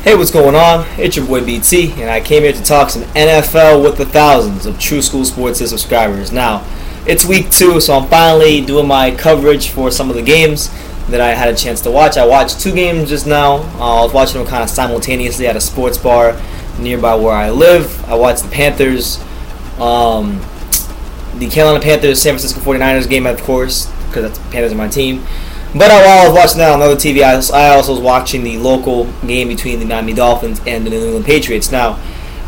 Hey, what's going on? It's your boy BT, and I came here to talk some NFL with the thousands of True School Sports subscribers. Now, it's week 2, so I'm finally doing my coverage for some of the games that I had a chance to watch. I watched 2 games just now. I was watching them kind of simultaneously at a sports bar nearby where I live. I watched the Panthers, the Carolina Panthers, San Francisco 49ers game, of course, because the Panthers are my team. But while I was watching that on another TV, I also was watching the local game between the Miami Dolphins and the New England Patriots. Now,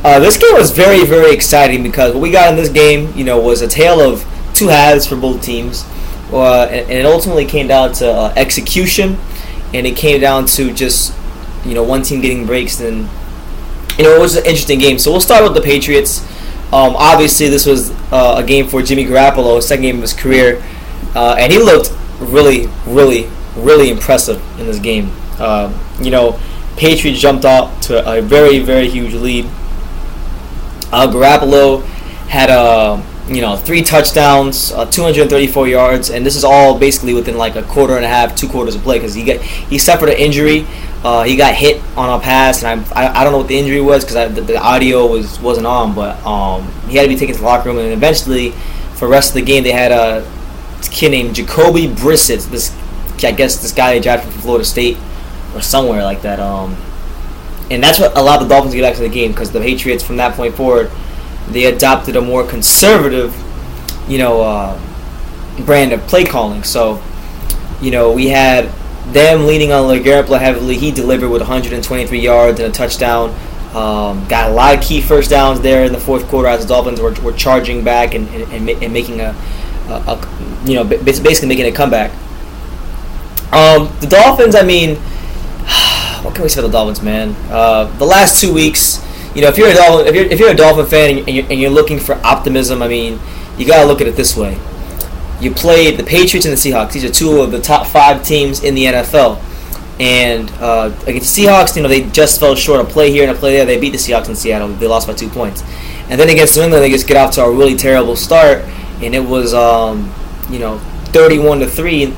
this game was very, very exciting because what we got in this game, was a tale of 2 halves for both teams, and it ultimately came down to execution, and it came down to just one team getting breaks. And it was an interesting game. So we'll start with the Patriots. Obviously, this was a game for Jimmy Garoppolo, second game of his career, and he looked really, really, really impressive in this game. Patriots jumped out to a very, very huge lead. Garoppolo had 3 touchdowns, 234 yards, and this is all basically within like a quarter and a half, 2 quarters of play because he suffered an injury. He got hit on a pass, and I don't know what the injury was because the audio wasn't on, but he had to be taken to the locker room, and eventually for the rest of the game they had a kid named Jacoby Brissett. This guy they drafted from Florida State or somewhere like that. And that's what allowed the Dolphins to get back to the game because the Patriots from that point forward they adopted a more conservative, brand of play calling. So, we had them leaning on Garoppolo heavily. He delivered with 123 yards and a touchdown. Got a lot of key first downs there in the fourth quarter as the Dolphins were charging back and making basically making a comeback. The Dolphins, what can we say about the Dolphins, man? The last 2 weeks, if you're a Dolphin fan and you're looking for optimism, you gotta look at it this way. You played the Patriots and the Seahawks. These are 2 of the top 5 teams in the NFL. And against the Seahawks, they just fell short of play here and a play there. They beat the Seahawks in Seattle. They lost by 2 points. And then against New England, they just get off to a really terrible start. And it was 31-3,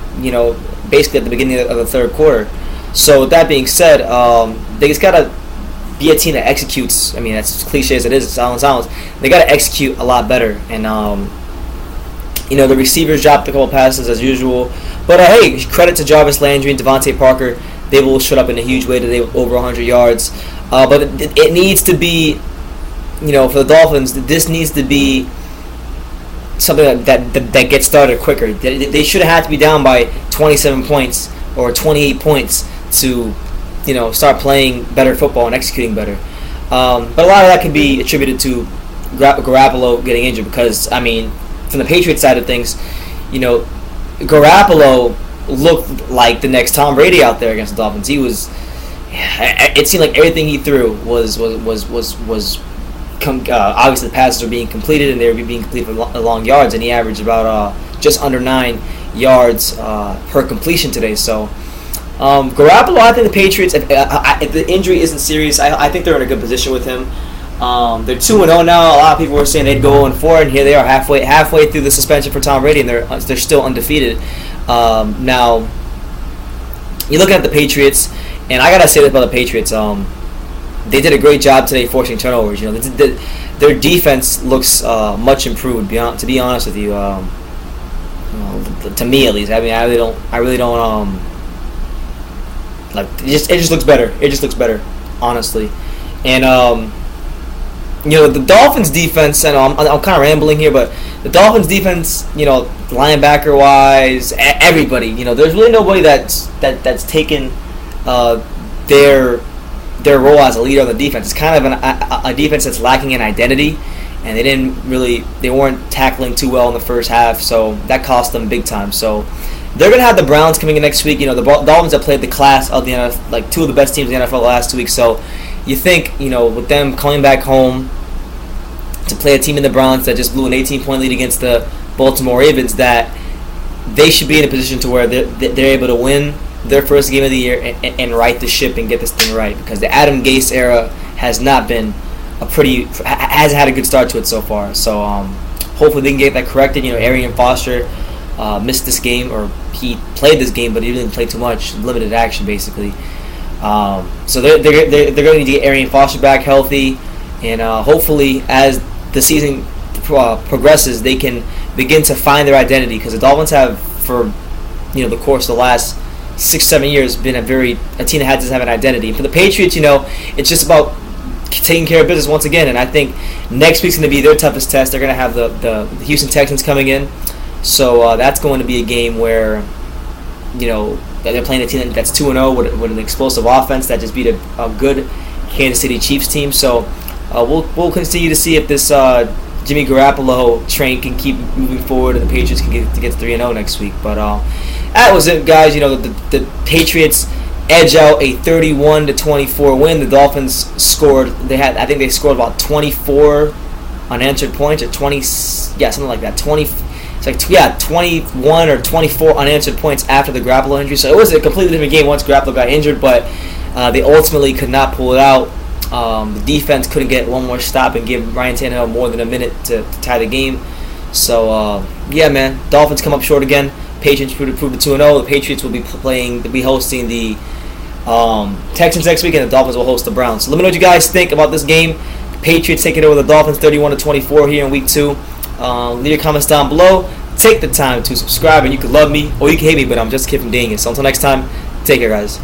basically at the beginning of the third quarter. So with that being said, they just gotta be a team that executes. That's as cliche as it is. It sounds. They gotta execute a lot better. And the receivers dropped a couple passes as usual. But hey, credit to Jarvis Landry and Devontae Parker. They will shut up in a huge way today with over 100 yards. But it needs to be, for the Dolphins, this needs to be something that gets started quicker. They should have had to be down by 27 points or 28 points to, start playing better football and executing better. But a lot of that can be attributed to Garoppolo getting injured because, from the Patriots side of things, Garoppolo looked like the next Tom Brady out there against the Dolphins. It seemed like everything he threw was obviously the passes were being completed and they were being completed for long yards, and he averaged about just under 9 yards per completion today. So Garoppolo, I think the Patriots, if the injury isn't serious, I think they're in a good position with him. They're 2-0 now. A lot of people were saying they'd go 0-4, and here they are halfway through the suspension for Tom Brady, and they're still undefeated. Now, you look at the Patriots, and I gotta say this about the Patriots. They did a great job today forcing turnovers. Their defense looks much improved. To be honest with you, to me at least, I really don't it just looks better. It just looks better, honestly. And the Dolphins defense. I know I'm kind of rambling here, but the Dolphins defense, linebacker wise, everybody, there's really nobody that's taken their role as a leader on the defense. It's kind of a defense that's lacking in identity, and they weren't tackling too well in the first half, so that cost them big time. So they're gonna have the Browns coming in next week. The Dolphins have played the class of the NFL, like 2 of the best teams in the NFL the last 2 weeks. So you think, with them coming back home to play a team in the Browns that just blew an 18-point lead against the Baltimore Ravens, that they should be in a position to where they're able to win their first game of the year and right the ship and get this thing right, because the Adam Gase era hasn't had a good start to it so far. So hopefully they can get that corrected. Arian Foster missed this game, or he played this game, but he didn't play too much, limited action basically. So they're going to need to get Arian Foster back healthy, and hopefully as the season progresses, they can begin to find their identity, because the Dolphins have, for the course of the last 6-7 years, been a team that doesn't have an identity. And for the Patriots, it's just about taking care of business once again, and I think next week's going to be their toughest test. They're going to have the Houston Texans coming in, so that's going to be a game where they're playing a team that's 2-0 with an explosive offense that just beat a good Kansas City Chiefs team. So we'll continue to see if this Jimmy Garoppolo train can keep moving forward, and the Patriots can get to 3-0 next week. But that was it, guys. The Patriots edge out a 31-24 win. The Dolphins scored. I think they scored about 24 unanswered points, or 20, something like that. 21 or 24 unanswered points after the Garoppolo injury. So it was a completely different game once Garoppolo got injured, but they ultimately could not pull it out. The defense couldn't get one more stop and give Ryan Tannehill more than a minute to tie the game. So man, Dolphins come up short again. Patriots prove to 2-0. The Patriots will be hosting the Texans next week, and the Dolphins will host the Browns. So let me know what you guys think about this game. The Patriots taking over the Dolphins 31-24 here in week 2. Leave your comments down below. Take the time to subscribe, and you can love me or you can hate me, but I'm just a kid from Dang It. So until next time, take care, guys.